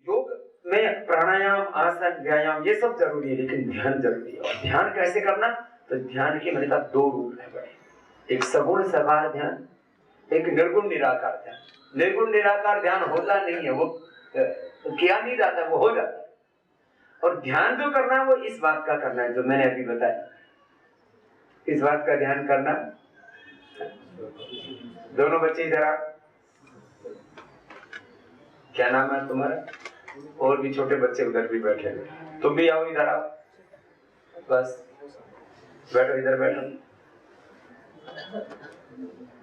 योग में प्राणायाम, आसन, व्यायाम ये सब जरूरी है, लेकिन ध्यान जरूरी है। और ध्यान कैसे करना? तो ध्यान के मेरे पास दो रूप है बड़े, एक सगुण साकार ध्यान, एक निर्गुण निराकार ध्यान। निर्गुण निराकार ध्यान होता नहीं है, वो किया नहीं जाता, वो हो जाता है। और ध्यान जो करना है वो इस बात का करना है जो मैंने अभी बताया, इस बात का ध्यान करना। दोनों बच्चे इधर आओ। क्या नाम है तुम्हारा? और भी छोटे बच्चे उधर भी बैठे हैं, तुम भी आओ, इधर आओ, बस बैठो, इधर बैठो,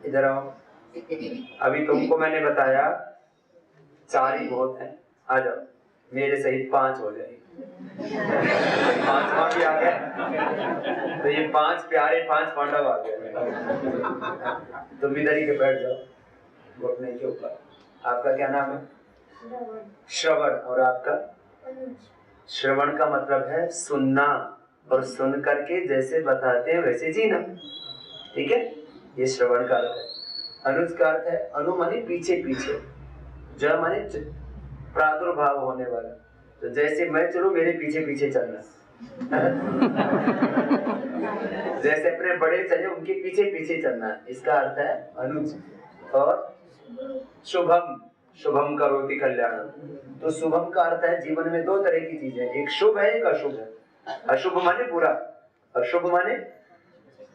इधर आओ। अभी तुमको मैंने बताया 4 ही बहुत है, आ जाओ, मेरे सहित 5 हो जाएगी। 5वां भी आ गया तो ये 5 प्यारे, 5 पांडव आ गए। तुम इधर ही के बैठ जाओ घुटने के ऊपर। आपका क्या नाम है? श्रवण। और आपका? श्रवण का मतलब है सुनना, और सुन करके जैसे बताते हैं वैसे जीना, ठीक है? ये श्रवण का अर्थ है। अनुज का अर्थ है, अनु माने पीछे पीछे, ज माने प्रादुर्भाव होने वाला। तो जैसे मैं चलूं मेरे पीछे पीछे चलना। जैसे अपने बड़े चले उनके पीछे पीछे चलना, इसका अर्थ है अनुज। और शुभम, शुभम करोति कल्याणम। तो शुभम का अर्थ है जीवन में 2 तरह की चीजें, एक शुभ है, एक अशुभ है। अशुभ माने बुरा, अशुभ माने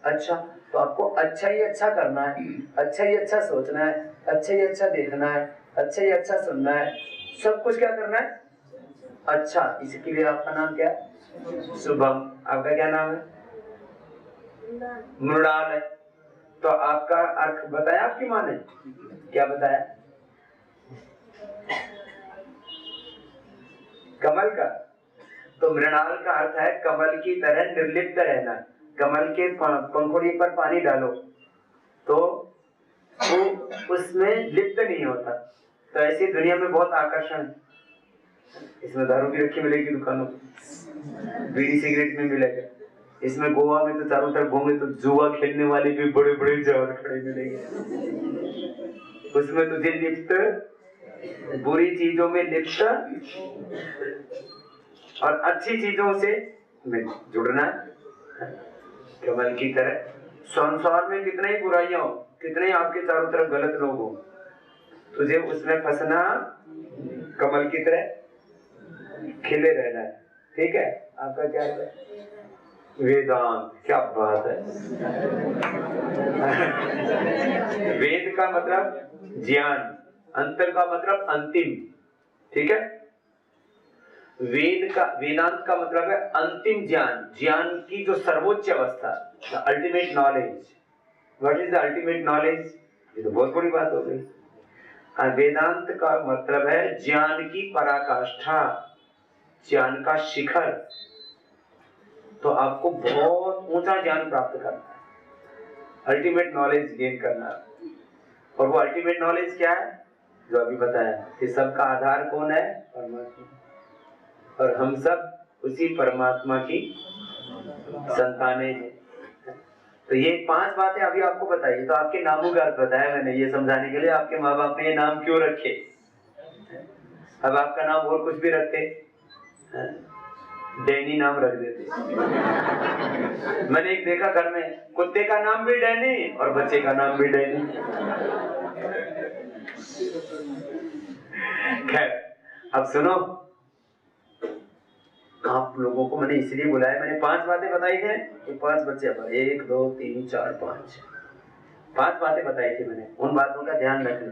अच्छा। तो आपको अच्छा ही अच्छा करना है, अच्छा ही अच्छा सोचना है, अच्छा ही अच्छा देखना है, अच्छा ही अच्छा सुनना है, सब कुछ क्या करना है? अच्छा। इसके लिए आपका नाम क्या है? शुभम। आपका क्या नाम है? मृणाल है। तो आपका अर्थ बताया आपकी माँ ने? क्या बताया? कमल का। तो मृणाल का अर्थ है कमल की तरह निर्लिप्त रहना। कमल के पंखुड़ी पर पानी डालो तो वो उसमें लिप्त नहीं होता। तो ऐसी दुनिया में बहुत आकर्षण है। इसमें दारू भी रखी मिलेगी दुकानों, बीड़ी सिगरेट में मिलेगा। इसमें गोवा में तो चारों तरफ घूमे तो जुआ खेलने वाले भी बड़े बड़े जवान खड़े मिलेंगे। उसमें तुझे लिप्त, बुरी चीजों में लिप्त और अच्छी चीजों से जुड़ना। कमल की तरह संसार में कितने ही बुराइयां हो, कितने ही आपके चारों तरफ गलत लोग हो, तुझे उसमें फंसना, कमल की तरह खिले रहना है, ठीक है? आपका क्या है? वेदांत। क्या बात है। वेद का मतलब ज्ञान, अंतर का मतलब अंतिम, ठीक है? वेदांत का मतलब है अंतिम ज्ञान, ज्ञान की जो सर्वोच्च अवस्था, the ultimate knowledge. What is the ultimate knowledge? ये तो बहुत बड़ी बात हो गई। वेदांत का मतलब है ज्ञान की पराकाष्ठा, ज्ञान का शिखर। तो आपको बहुत ऊंचा ज्ञान प्राप्त करना है, अल्टीमेट नॉलेज गेन करना है। और वो अल्टीमेट नॉलेज क्या है? जो अभी बताया कि सबका आधार कौन है? परमात्मा। और हम सब उसी परमात्मा की संतानें हैं। तो ये 5 बातें अभी आपको बताई। तो आपके नामों का अर्थ बताया मैंने ये समझाने के लिए, आपके माँ बाप ने ये नाम क्यों रखे। अब आपका नाम और कुछ भी रखते, डैनी नाम रख देते। मैंने एक देखा घर में, कुत्ते का नाम भी डैनी और बच्चे का नाम भी डैनी। खैर, अब सुनो, आप लोगों को मैंने इसलिए बुलाया, मैंने 5 बातें बताई थी कि 5 बच्चे, 1 2 3 4 5 बातें बताई थी मैंने, उन बातों का ध्यान रखना।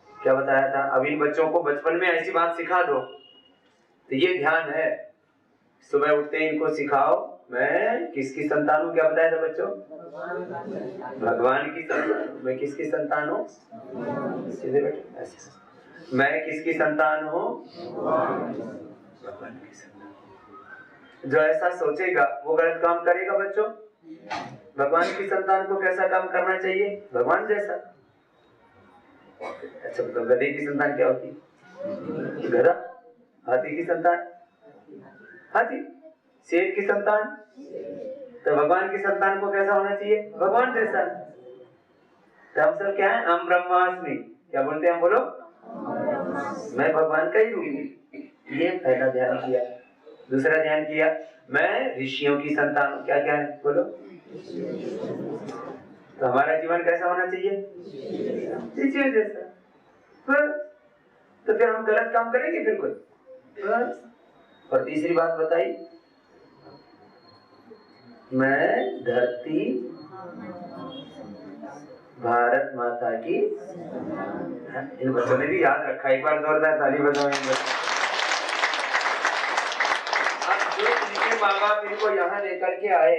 क्या बताया था? अब इन बच्चों को बचपन में ऐसी बात सिखा दो, तो ये ध्यान है। सुबह उठते इनको सिखाओ मैं किसकी संतान हूँ। क्या बताया था बच्चों? भगवान की संतान। मैं किसकी संतान हूँ? सीधे बैठे ऐसे। मैं किसकी संतान हूँ? भगवान की संतान। जो ऐसा सोचेगा वो गलत काम करेगा बच्चों। भगवान की संतान को कैसा काम करना चाहिए? भगवान जैसा। अच्छा, तो गधे की संतान क्या होती? गधा। हाथी की संतान हाथी। शेर की संतान। तो भगवान की संतान को कैसा होना चाहिए? भगवान जैसा। तो हम सब क्या है? हम ब्रह्मास्मि। क्या बोलते हैं हम? बोलो। मैं भगवान का ही रूप हूँ। ये पहला ध्यान किया। दूसरा ध्यान किया, मैं ऋषियों की संतान हूँ। क्या क्या है बोलो? तो हमारा जीवन कैसा होना चाहिए? ऋषियों जैसा। बस। तो फिर हम गलत काम करेंगे फिर कोई? बस। और तीसरी बात बताई, मैं धरती भारत माता की। इन बच्चों ने भी याद रखा। एक बार जोरदार ताली बजाओ इन बच्चों। अब जो इनके माँ बाप इनको यहाँ लेकर के आए,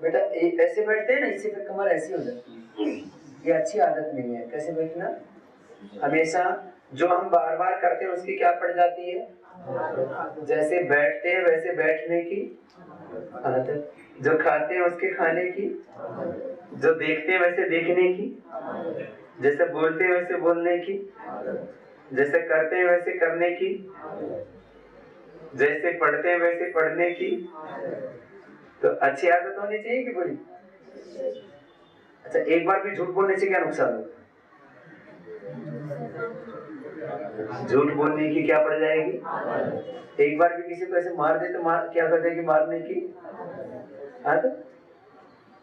बेटा ऐसे बैठते हैं ना, इससे फिर कमर ऐसी हो जाती है। ये अच्छी आदत नहीं है। कैसे बैठना? हमेशा जो हम बार बार करते हैं उसकी क्या पड़ जाती है? जैसे बैठते हैं वैसे बैठने की आदत, जो खाते हैं उसके खाने की, जो देखते हैं वैसे देखने की, जैसे बोलते हैं वैसे बोलने की, जैसे करते हैं वैसे करने की, जैसे पढ़ते हैं वैसे पढ़ने की। तो अच्छी आदत होनी चाहिए कि बुरी? अच्छा, एक बार भी झूठ बोलने से क्या नुकसान होगा? झूठ बोलने की क्या पड़ जाएगी? एक बार भी किसी को ऐसे मार दे तो क्या कर जाएगी? मारने की आदत।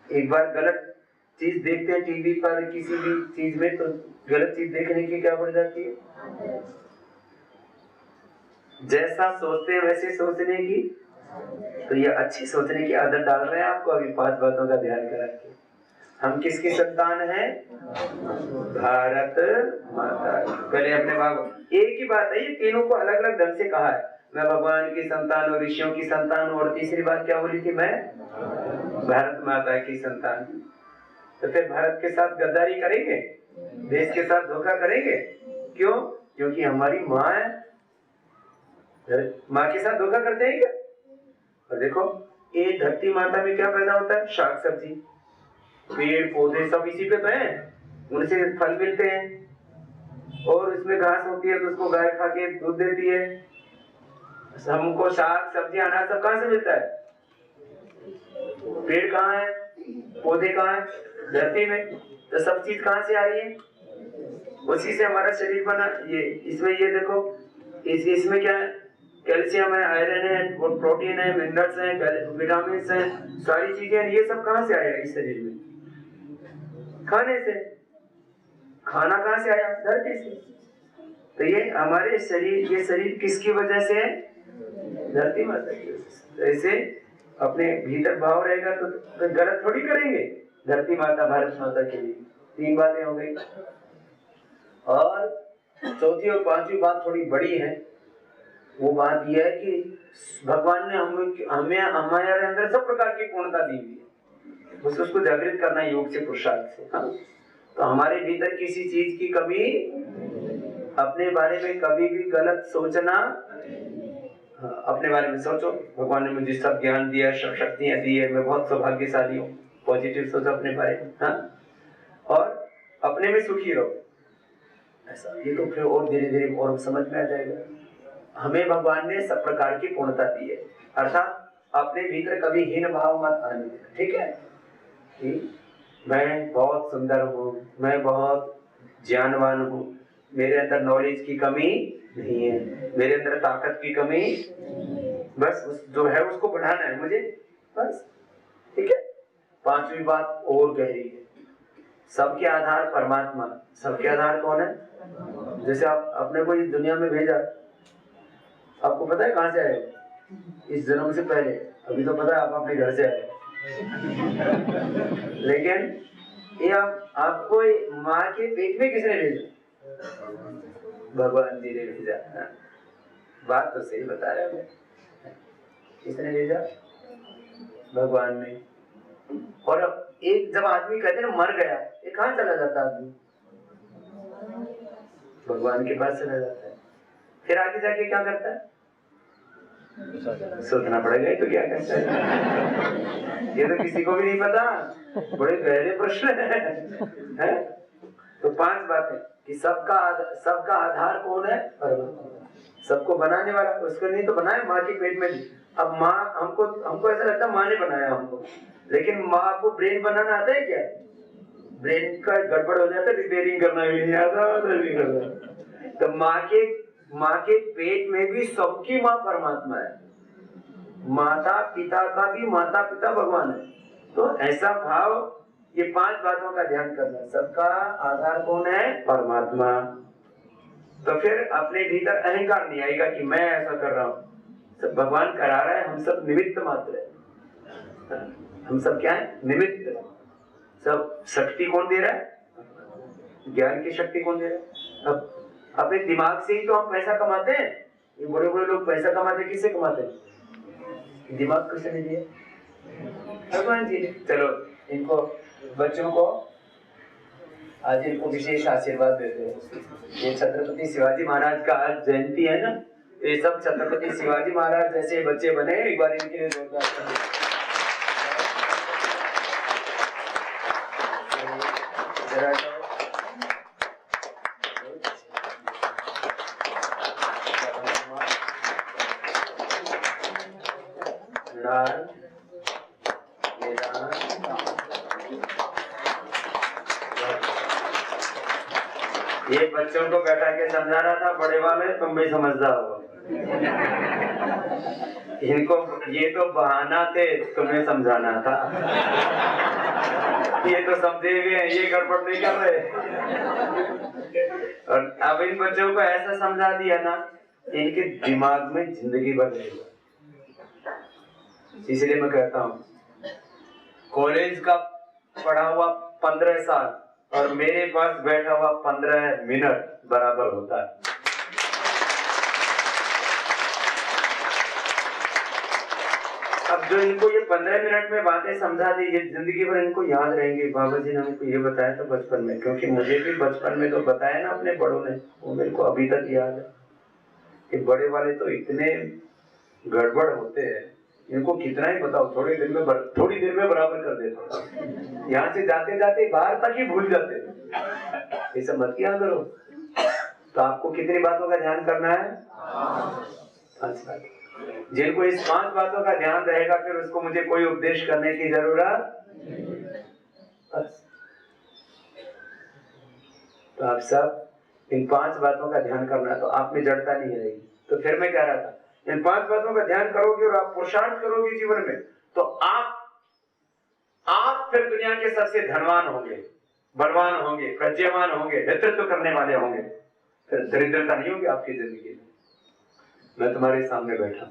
एक बार गलत चीज देखते हैं टीवी पर, किसी भी चीज में, तो गलत चीज देखने की क्या पड़ जाती है? जैसा सोचते हैं वैसे सोचने की। तो ये अच्छी सोचने की आदत डाल रहे हैं आपको अभी 5 बातों का ध्यान करा के। हम किसकी संतान हैं? भारत माता। पहले अपने बाप, एक ही बात है, ये तीनों को अलग अलग ढंग से कहा है। मैं भगवान की संतान हूँ, ऋषियों की संतान हूँ, और तीसरी बात क्या बोली थी? मैं भारत माता की संतान हूँ। तो फिर भारत के साथ गद्दारी करेंगे? देश के साथ धोखा करेंगे? क्यों? क्योंकि हमारी माँ है। माँ के साथ धोखा करते हैं क्या? और देखो, ये धरती माता में क्या पैदा होता है? शाक सब्जी, पेड़ पौधे सब इसी पे तो हैं, उनसे फल मिलते हैं। और इसमें घास होती है तो उसको गाय खा के दूध देती है। हमको शाक सब्जी अनाज सब कहाँ से मिलता है? पेड़ कहाँ है? पौधे कहाँ है? धरती में। तो सब चीज कहाँ से आ रही है? उसी से हमारा शरीर बना। ये इसमें ये देखो, इसमें क्या है? कैल्शियम है, आयरन है, प्रोटीन है, मिनरल्स हैं, विटामिन हैं, सारी चीजें। ये सब कहाँ से आया इस शरीर में? खाने से। खाना कहाँ से आया? धरती से। तो ये हमारे शरीर, ये शरीर किसकी वजह से है? धरती माता की वजह से। तो ऐसे अपने भीतर भाव रहेगा तो गलत थोड़ी करेंगे। धरती माता भारत माता के लिए 3 बातें हो गई। और चौथी और पांचवी बात थोड़ी बड़ी है। वो बात यह है कि भगवान ने हमें हमारे अंदर सब प्रकार की पूर्णता दी हुई है, बस उसको जागृत करना है योग से, पुरुषार्थ से। हाँ? तो हमारे भीतर किसी चीज की कमी, अपने बारे में कभी भी गलत सोचना। हाँ, अपने बारे में सोचो, भगवान ने मुझे सब ज्ञान दिया, सब शक्तियां दी है, मैं बहुत सौभाग्यशाली हूँ। पॉजिटिव सोचो अपने बारे में। हाँ? और अपने में सुखी रहो। ऐसा ये तो फिर और धीरे धीरे और समझ में आ जाएगा। हमें भगवान ने सब प्रकार की पूर्णता दी है, अर्थात अपने भीतर कभी हीन भाव मत आने देना। ठीक है? मैं बहुत सुंदर हूँ, मैं बहुत ज्ञानवान हूँ, मेरे अंदर नॉलेज की कमी नहीं है, मेरे अंदर ताकत की कमी, बस जो है उसको बढ़ाना है मुझे, बस। ठीक है? पांचवी बात और गहरी है। सबके आधार परमात्मा। सबके आधार कौन है? जैसे आप अपने को इस दुनिया में भेजा, आपको पता है कहाँ से आए? इस जन्म से पहले। अभी तो पता है आप अपने घर से आए, लेकिन ये आपको माँ के पेट में किसने भेजा? भगवान जी ने भेजा। बात तो सही बता रहे हैं। किसने भेजा? भगवान ने। और अब एक जब आदमी कहते हैं मर गया, ये कहाँ चला जाता आदमी? भगवान के पास चला जाता है। फिर आगे जाके क्या करता है? सोचना पड़ेगा। तो क्या करता है? ये तो किसी को भी नहीं पता। बड़े गहरे प्रश्न है? तो 5 बातें कि सबका आधार कौन है? परमात्मा। सबको बनाने वाला उसको नहीं तो बनाया माँ के पेट में। अब माँ हमको ऐसा लगता है माँ ने बनाया हमको, लेकिन माँ को ब्रेन बनाना आता है क्या? ब्रेन का गड़बड़ हो जाता है, रिपेयरिंग करना भी नहीं आता, नहीं करना। तो माँ के पेट में भी सबकी माँ परमात्मा है, माता पिता का भी माता पिता भगवान है। तो ऐसा भाव, ये 5 बातों का ध्यान करना। सबका आधार कौन है? परमात्मा। तो फिर अपने भीतर अहंकार नहीं आएगा कि मैं ऐसा कर रहा हूं, सब भगवान करा रहा है, हम सब निमित्त मात्र है। हम सब क्या है? निमित्त। सब शक्ति कौन दे रहा है? ज्ञान की शक्ति कौन दे रहा है? अब अपने दिमाग से ही तो हम पैसा कमाते हैं। ये बड़े बड़े लोग पैसा कमाते हैं, किससे कमाते हैं? दिमाग किसने नहीं दिया? भगवान जी ने। चलो इनको, बच्चों को आज इनको विशेष आशीर्वाद देते हैं। ये छत्रपति शिवाजी महाराज का आज जयंती है ना, तो ये सब छत्रपति शिवाजी महाराज जैसे बच्चे बने। एक बार इनके लिए जोरदार ये बच्चों को बैठा के समझा रहा था, बड़े वाले तुम भी समझदार हो। इनको ये तो बहाना थे, तुम्हें समझाना था। ये तो समझे हुए हैं, ये गड़बड़ नहीं कर रहे। और अब इन बच्चों को ऐसा समझा दिया ना, इनके दिमाग में जिंदगी बदलेगी। इसलिए मैं कहता हूँ, कॉलेज का पढ़ा हुआ 15 साल और मेरे पास बैठा हुआ 15 मिनट बराबर होता है। अब जो इनको ये 15 मिनट में बातें समझा दी, ये जिंदगी भर इनको याद रहेंगे। बाबा जी ने हमको ये बताया था बचपन में, क्योंकि मुझे भी बचपन में तो बताया ना अपने बड़ों ने, वो मेरे को अभी तक याद है कि बड़े वाले तो इतने गड़बड़ होते हैं, इनको कितना ही बताओ, थोड़ी देर में बराबर कर देते। यहाँ से जाते जाते बाहर तक ही भूल जाते। ये सब मत किया करो। तो आपको कितनी बातों का ध्यान करना है? 5 बात। जिनको इस 5 बातों का ध्यान रहेगा, फिर उसको मुझे कोई उपदेश करने की जरूरत। तो आप सब इन 5 बातों का ध्यान करना, तो आप में जड़ता नहीं रहेगी। तो फिर मैं कह रहा था, इन 5 बातों का ध्यान करोगे और आप पुरुषार्थ करोगे जीवन में, तो आप फिर दुनिया के सबसे धनवान होंगे, बलवान होंगे, प्रज्ञावान होंगे, नेतृत्व करने वाले होंगे। फिर दरिद्रता नहीं होगी आपकी जिंदगी में। मैं तुम्हारे सामने बैठा,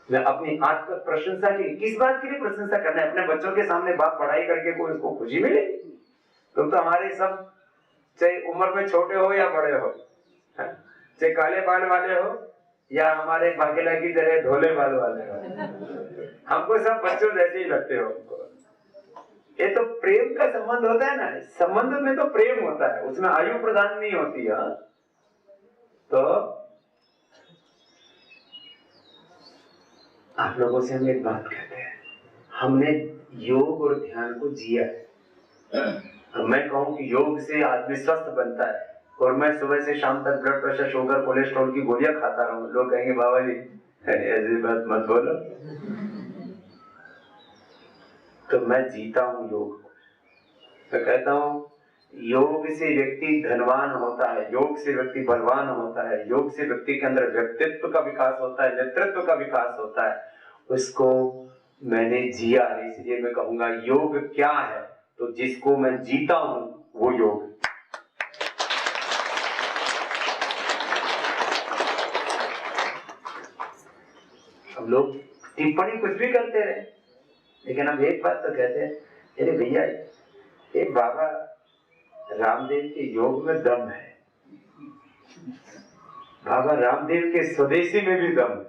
मैं अपनी आत्म प्रशंसा की, किस बात के लिए प्रशंसा करना है? अपने बच्चों के सामने बाप पढ़ाई करके कोई उसको खुशी मिलेगी? तुम तो हमारे सब, चाहे उम्र में छोटे हो या बड़े हो, चाहे काले बाल वाले हो या हमारे बाघेला की तरह ढोले बाल वाले हो, हमको सब बच्चों जैसे ही लगते हो। ये तो प्रेम का संबंध होता है ना, संबंध में तो प्रेम होता है, उसमें आयु प्रदान नहीं होती है। तो आप लोगों से हम एक बात कहते हैं, हमने योग और ध्यान को जिया है। मैं कहूं कि योग से आदमी स्वस्थ बनता है, और मैं सुबह से शाम तक ब्लड प्रेशर, शुगर, कोलेस्ट्रॉल की गोलियां खाता रहूं, लोग कहेंगे बाबा जी ऐसी बात मत बोलो। तो मैं जीता हूं योग। मैं कहता हूं, योग से व्यक्ति धनवान होता है, योग से व्यक्ति बलवान होता है, योग से व्यक्ति के अंदर व्यक्तित्व का विकास होता है, नेतृत्व का विकास होता है। उसको मैंने जिया है, इसलिए मैं कहूंगा योग क्या है? तो जिसको मैं जीता हूं वो योग। हम लोग टिप्पणी कुछ भी करते रहे, लेकिन अब एक बात तो कहते हैं, अरे भैया ये बाबा रामदेव के योग में दम है, बाबा रामदेव के स्वदेशी में भी दम है,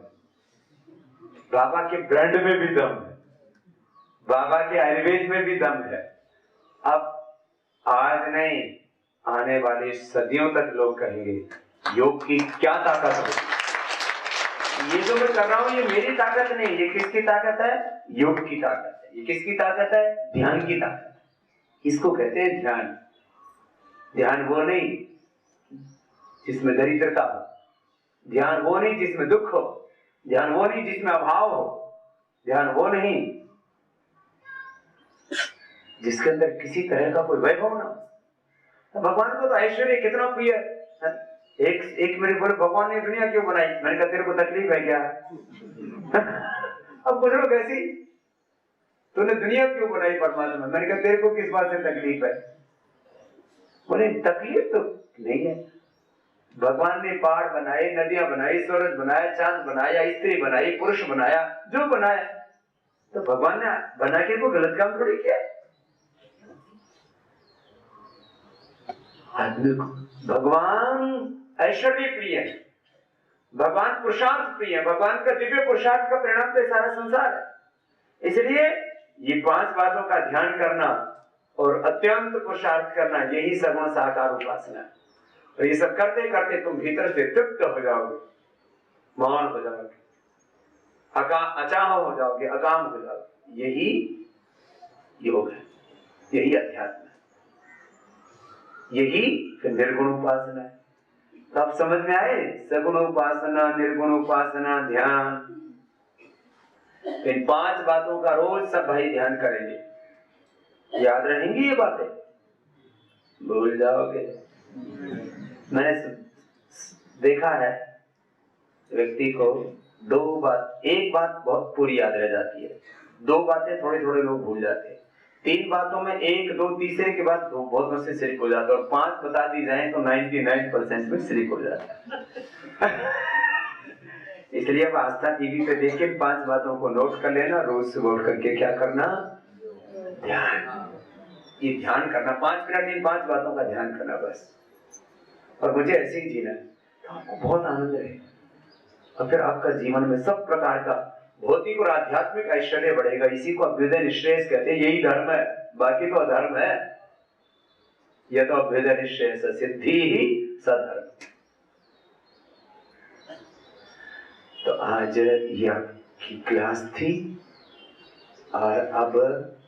बाबा के ब्रांड में भी दम है, बाबा के आयुर्वेद में भी दम है। अब आज नहीं, आने वाली सदियों तक लोग कहेंगे योग की क्या ताकत है। ये जो मैं कर रहा हूं, ये मेरी ताकत नहीं, ये किसकी ताकत है? योग की ताकत है। ये किसकी ताकत है? ध्यान की ताकत। इसको कहते हैं ध्यान। ध्यान वो नहीं जिसमें दरिद्रता हो, ध्यान वो नहीं जिसमें दुख हो, ध्यान वो नहीं जिसमें अभाव हो, ध्यान वो नहीं जिसके अंदर किसी तरह का कोई वैभव ना हो। भगवान को तो ऐश्वर्य कितना प्रिय है। एक मेरे बोले भगवान ने दुनिया क्यों बनाई? मैंने कहा तेरे को तकलीफ है क्या? अब पूछ लो कैसी, तूने दुनिया क्यों बनाई परमात्मा? मैंने कहा तेरे को किस बात से तकलीफ है? बोले तकलीफ तो नहीं है, भगवान ने पहाड़ बनाए, नदियां बनाई, सूरज बनाया, चांद बनाया, स्त्री बनाई, पुरुष बनाया, जो बनाया, तो भगवान ने बना के को गलत काम थोड़ी किया। भगवान ऐश्वर्य प्रिय है, भगवान पुरुषार्थ प्रिय है, भगवान का दिव्य पुरुषार्थ का परिणाम तो सारा संसार है। इसलिए ये 5 बातों का ध्यान करना और अत्यंत पुरुषार्थ करना, यही सगुण साकार उपासना है। और ये सब करते करते तुम भीतर से तृप्त हो जाओगे, मौन हो जाओगे, अचाह हो जाओगे, अकाम हो जाओगे। यही योग है, यही अध्यात्म है, यही फिर निर्गुण उपासना है। तो आप समझ में आए, सगुण उपासना, निर्गुण उपासना, ध्यान, इन 5 बातों का रोज सब भाई ध्यान करेंगे, याद रहेंगी ये बातें, भूल जाओगे। मैंने देखा है व्यक्ति को 2 बात, एक बात बहुत पूरी याद रह जाती है, 2 बातें थोड़े थोड़े लोग भूल जाते हैं, 3 बातों में 1, 2, तीसरे के बाद बहुत में से सिर्फ हो जाता है, और 5 बता दी जाए तो 99% में सिर्फ हो जाता है। इसलिए अब आस्था टीवी पे देख के 5 बातों को नोट कर लेना, रोज सुबह उठ करके क्या करना, ध्यान। ये ध्यान करना 5 मिनट, इन 5 बातों का ध्यान करना बस, और मुझे ऐसे ही जीना, तो आपको बहुत आनंद रहेगा, और फिर आपका जीवन में सब प्रकार का भौतिक और आध्यात्मिक ऐश्वर्य बढ़ेगा। इसी को अभ्युदय निश्रेयस कहते हैं, यही धर्म है, बाकी तो अधर्म है। यह तो अभ्युदय निश्रेयस सिद्धि ही सधर्म। तो आज ये आपकी क्लास थी, और अब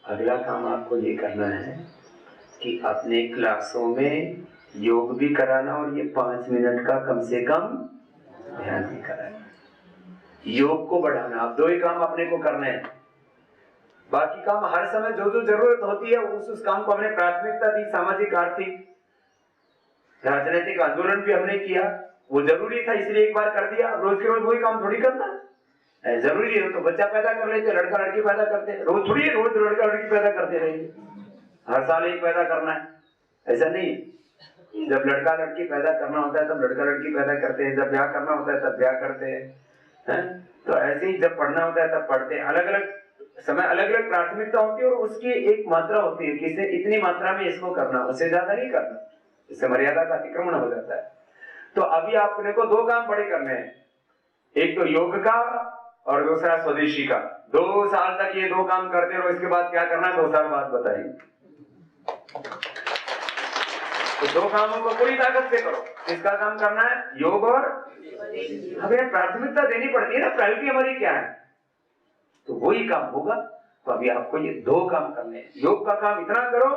अगला काम आपको ये करना है कि अपने क्लासों में योग भी कराना, और ये 5 मिनट का कम से कम ध्यान भी कराना, योग को बढ़ाना। आप 2 ही काम अपने को करने हैं, बाकी काम हर समय जो जो जरूरत होती है उस काम को हमने प्राथमिकता दी। सामाजिक, आर्थिक, राजनीतिक आंदोलन भी हमने किया, वो जरूरी था इसलिए एक बार कर दिया। रोज के रोज वही काम थोड़ी करना है, जरूरी है तो बच्चा पैदा कर लेते, लड़का लड़की पैदा करते, रोज थोड़ी रोज लड़का लड़की पैदा करते रहेंगे, हर साल एक पैदा करना है, ऐसा नहीं। जब लड़का लड़की पैदा करना होता है तब लड़का लड़की पैदा करते हैं, जब ब्याह करना होता है तब ब्याह करते हैं। तो ऐसे ही जब पढ़ना होता है तब पढ़ते हैं। अलग अलग समय, अलग अलग प्राथमिकता होती है, और उसकी एक मात्रा होती है कि इसे इतनी मात्रा में इसको करना, उससे ज्यादा नहीं करना, इससे मर्यादा का अतिक्रमण हो जाता है। तो अभी आपने को 2 काम बड़े करने हैं, एक तो योग का और दूसरा स्वदेशी का। 2 साल तक ये 2 काम करते रहो, इसके बाद क्या करना 2 साल बाद बताइए। तो 2 कामों को पूरी ताकत से करो। किसका काम करना है? योग और हमें प्राथमिकता देनी पड़ती है ना, प्रायोरिटी हमारी क्या है, तो वही काम होगा। तो अभी आपको ये 2 काम करने हैं। योग का काम इतना करो,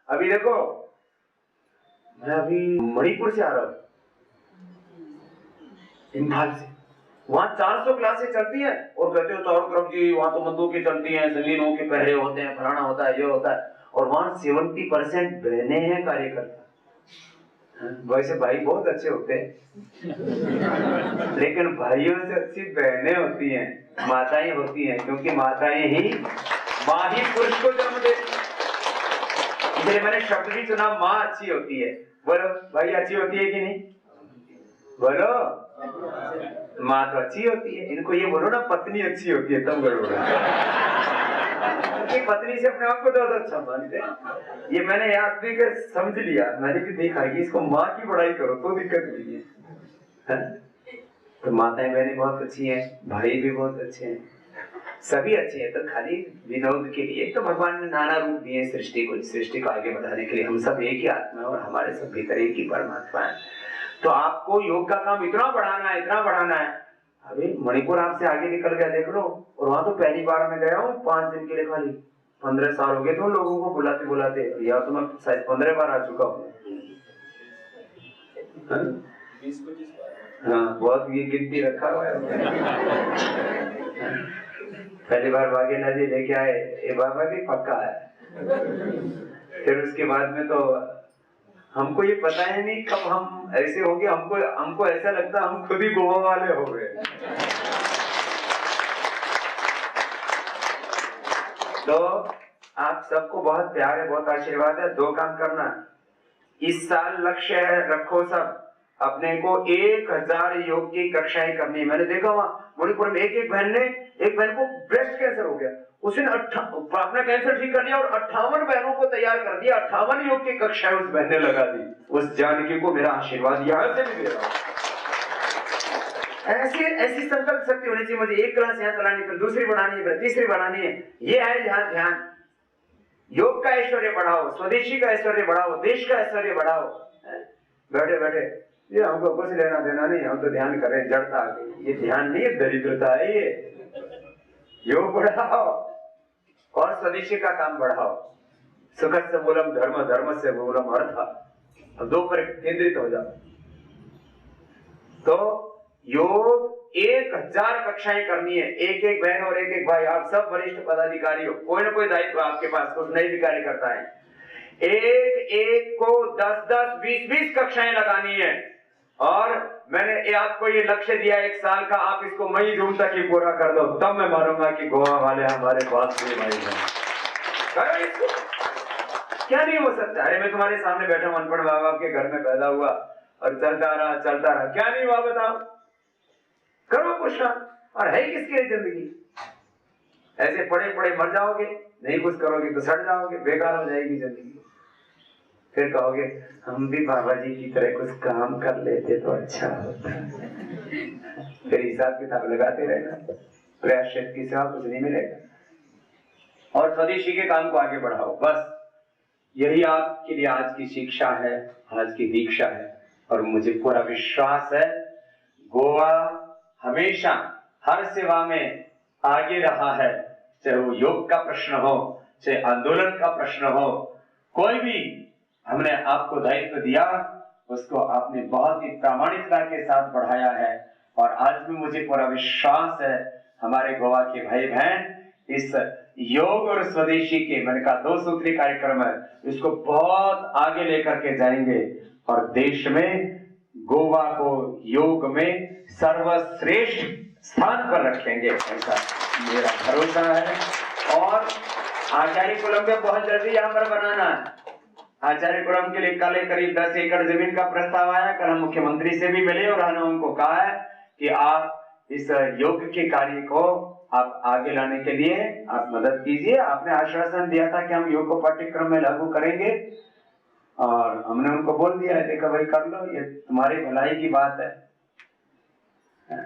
अभी देखो मैं अभी मणिपुर से आ रहा हूं, इम्फाल से, वहां 400 क्लासेस चलती है, और कहते हो चारों तरफ जी वहां तो बंदूकें चलती हैं, जमीनों के पहरे होते हैं, फलाना होता है, ये होता है, और वहां 70% बहनें हैं कार्यकर्ता। वैसे भाई बहुत अच्छे होते हैं, लेकिन भाइयों से अच्छी बहनें होती हैं, माताएं होती हैं, क्योंकि माताएं ही माँ ही पुरुष को जन्म देती है। इसलिए मैंने शब्द भी सुना, माँ अच्छी होती है। बोलो भाई अच्छी होती है कि नहीं? बोलो, माँ तो अच्छी होती है। इनको ये बोलो ना पत्नी अच्छी होती है, तब गड़बड़ है। पत्नी से अपने आप को ज्यादा अच्छा मानते हैं। ये मैंने याद भी कर समझ लिया, मैंने भी देखा कि इसको माँ की बड़ाई करो तो दिक्कत नहीं है। तो माताएं बहनें बहुत अच्छी हैं, भाई भी बहुत अच्छे हैं, सभी अच्छे हैं। तो खाली विनोद के लिए तो भगवान ने नाना रूप दिए सृष्टि को आगे बढ़ाने के लिए। हम सब एक ही आत्मा है, और हमारे सब भीतर एक ही परमात्मा है। तो आपको योग का काम इतना बढ़ाना है, इतना बढ़ाना है। अभी मणिपुर आपसे आगे निकल गया, देख लो, और वहां तो पहली बार मैं गया हूँ 5 दिन के लिए, खाली 15 साल हो गए तो लोगों को बुलाते बुलाते, या तो मैं शायद 15 बार आ चुका हूँ। 20-25 बार। हाँ, बहुत ये गिनती रखा हुआ है। पहली बार वाघेला जी लेके आए, ये बाबा भी पक्का है। फिर उसके बाद में तो हमको ये पता है नहीं कब हम ऐसे हो गए, हमको ऐसा लगता हम खुद ही गोवा वाले हो गए। तो आप सबको बहुत प्यार है, बहुत आशीर्वाद है। 2 काम करना इस साल लक्ष्य है, रखो सब अपने को 1000 योग की कक्षाएं करनी है। मैंने देखा वहां मणिपुर में एक बहन को ब्रेस्ट कैंसर हो गया, उसने अपना कैंसर ठीक कर लिया और 58 बहनों को तैयार कर दिया। 58 योग की कक्षाएं उस बहन ने लगा दी। उस जानकी को मेरा आशीर्वाद यहां से भी दे रहा हूं। ऐसी संकल्प शक्ति होनी चाहिए। मुझे 1 क्लास यहाँ चलानी, फिर दूसरी बढ़ानी है, फिर तीसरी बढ़ानी है। ये है ध्यान। योग का ऐश्वर्य बढ़ाओ, स्वदेशी का ऐश्वर्य बढ़ाओ, देश का ऐश्वर्य बढ़ाओ। बैठे ये हमको कुछ लेना देना नहीं, हम तो ध्यान कर रहे हैं। जड़ता आ गई, ये ध्यान नहीं है, दरिद्रता है ये। योग बढ़ाओ और स्वदेशी का काम बढ़ाओ। सुखद से मूलम धर्म, धर्म से मूलम अर्थ। अब 2 पर केंद्रित हो जाओ। तो योग 1000 कक्षाएं करनी है। एक बहन और एक भाई, आप सब वरिष्ठ पदाधिकारी हो, कोई ना कोई दायित्व आपके पास, कुछ नई अधिकारी करता है। एक को 10-10, 20-20 कक्षाएं लगानी है। और मैंने आपको ये लक्ष्य दिया 1 साल का, आप इसको मई जून तक ही पूरा कर दो, तब मैं मानूंगा कि गोवा वाले हमारे पास भाई हैं। क्या नहीं हो सकता? अरे मैं तुम्हारे सामने बैठा हूं, अनपढ़ माँ बाप के घर में पैदा हुआ और चलता रहा, क्या नहीं हुआ बताओ? करो कुछ। और है किसके लिए जिंदगी? ऐसे पड़े मर जाओगे, नहीं कुछ करोगे तो सड़ जाओगे, बेकार हो जाएगी जिंदगी। फिर कहोगे हम भी बाबा जी की तरह कुछ काम कर लेते तो अच्छा होता। फिर हिसाब किताब लगाते रहना, प्रयास शक्ति से कुछ नहीं मिलेगा। और स्वदेशी के काम को आगे बढ़ाओ, बस यही आपके लिए आज की शिक्षा है, आज की दीक्षा है। और मुझे पूरा विश्वास है गोवा हमेशा हर सेवा में आगे रहा है, चाहे वो योग का प्रश्न हो, चाहे आंदोलन का प्रश्न हो, कोई भी हमने आपको दायित्व दिया उसको आपने बहुत ही प्रामाणिकता के साथ बढ़ाया है। और आज भी मुझे पूरा विश्वास है हमारे गोवा के भाई बहन इस योग और स्वदेशी के, मैंने कहा 2 सूत्री कार्यक्रम है, इसको बहुत आगे लेकर के जाएंगे और देश में गोवा को योग में सर्वश्रेष्ठ स्थान पर रखेंगे, ऐसा मेरा भरोसा है। और आचार्यकुलम में बहुत जल्दी यहाँ पर बनाना है। आचार्यकुलम के लिए कल करीब 10 एकड़ जमीन का प्रस्ताव आया। कल हम मुख्यमंत्री से भी मिले और हमने उनको कहा है कि आप इस योग के कार्य को आप आगे लाने के लिए आप मदद कीजिए। आपने आश्वासन दिया था कि हम योग को पाठ्यक्रम में लागू करेंगे और हमने उनको बोल दिया है, देखो भाई कर लो, ये तुम्हारी भलाई की बात है।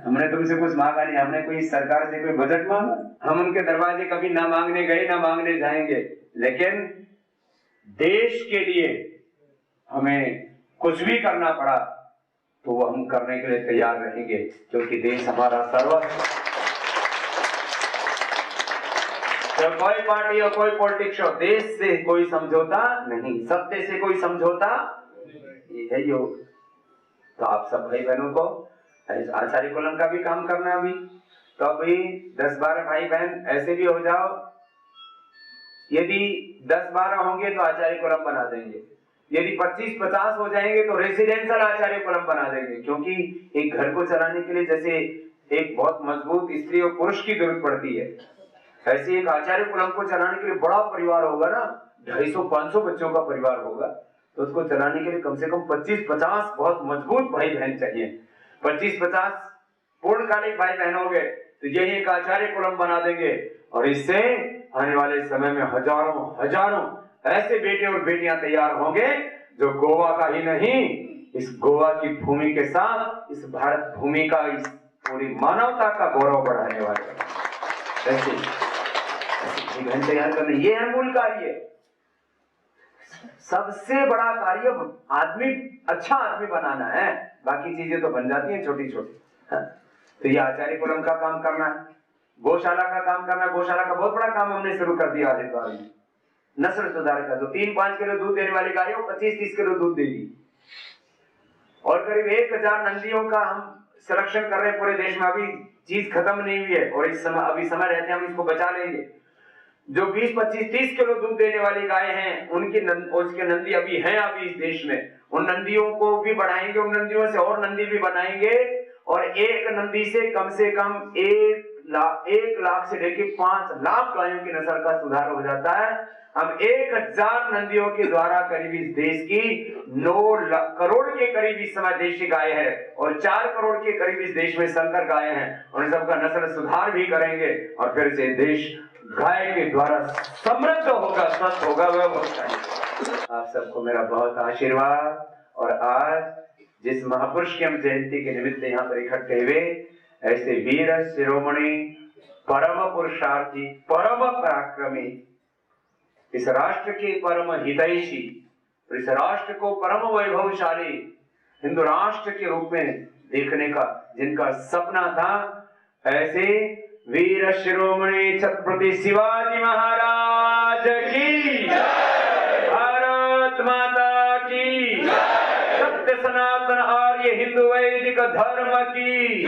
हमने तुमसे कुछ मांगा नहीं, हमने कोई सरकार से कोई बजट मांगा? हम उनके दरवाजे कभी ना मांगने गए ना मांगने जाएंगे, लेकिन देश के लिए हमें कुछ भी करना पड़ा तो वो हम करने के लिए तैयार रहेंगे, क्योंकि देश हमारा सर्वस्व। तो कोई पार्टी हो, कोई पॉलिटिक्स हो, देश से कोई समझौता नहीं, सत्य से कोई समझौता, ये है योग। तो आप सब भाई बहनों को आचार्यकुलम का भी काम करना अभी, तो अभी 10-12 भाई बहन ऐसे भी हो जाओ। यदि 10-12 होंगे तो आचार्यकुलम बना देंगे, यदि 25-50 हो जाएंगे तो रेसिडेंशियल आचार्यकुलम बना देंगे। क्योंकि एक घर को चलाने के लिए जैसे एक बहुत मजबूत स्त्री और पुरुष की जरूरत पड़ती है, ऐसे एक आचार्यकुलम को चलाने के लिए बड़ा परिवार होगा ना, 250-500 बच्चों का परिवार होगा, तो उसको चलाने के लिए कम से कम 25-50 बहुत मजबूत भाई बहन चाहिए। 25-50 पूर्णकालिक भाई बहन हो गए तो यही एक आचार्यकुलम बना देंगे और इससे आने वाले समय में हजारों ऐसे बेटे और बेटियां तैयार होंगे जो गोवा का ही नहीं, इस गोवा की भूमि के साथ इस भारत भूमि का, इस पूरी मानवता का गौरव बढ़ाने वाले ऐसे जीवन तैयार करने, ये है मूल कार्य। सबसे बड़ा कार्य आदमी, अच्छा आदमी बनाना है, बाकी चीजें तो बन जाती हैं छोटी छोटी। तो ये आचार्यकुलम का काम करना है, गौशाला का काम करना है। गौशाला का बहुत बड़ा काम हमने शुरू कर दिया हरिद्वार में, नस्ल सुधार का। तो 3-5 किलो दूध देने वाली गायों 25-30 किलो दूध देगी और करीब 1000 नंदियों का हम संरक्षण कर रहे हैं पूरे देश में। अभी चीज खत्म नहीं हुई है और इस समय, अभी समय रहते हम इसको बचा लेंगे। जो 20, 25, 30 किलो दूध देने वाली गाय हैं, उसके नंदी अभी हैं अभी इस देश में, उन नंदियों को भी बढ़ाएंगे, उन नंदियों से और नंदी भी बनाएंगे, और एक नंदी से कम 1 लाख से लेकर 5 लाख गायों की नस्ल का सुधार हो जाता है। हम 1000 नंदियों के द्वारा करीब इस देश की 9 करोड़ के करीब इस समय देशी गाय है, और 4 करोड़ के करीब इस देश में संकर गाय हैं, और सबका नस्ल सुधार भी करेंगे, और फिर से देश गाय के द्वारा समृद्ध होगा, स्वस्थ होगा, वह होगा। आप सबको मेरा बहुत आशीर्वाद। और आज जिस महापुरुष की हम जयंती के निमित्त यहाँ पर इकट्ठे हुए, ऐसे वीर शिरोमणि परम पुरुषार्थी परम पराक्रमी, इस राष्ट्र के परम हितैषी, इस राष्ट्र को परम वैभवशाली हिंदू राष्ट्र के रूप में देखने का जिनका सपना था, ऐसे वीर शिरोमणि छत्रपति शिवाजी महाराज की, भारत माता की, सत्य सनातन आर्य हिंदू वैदिक धर्म की।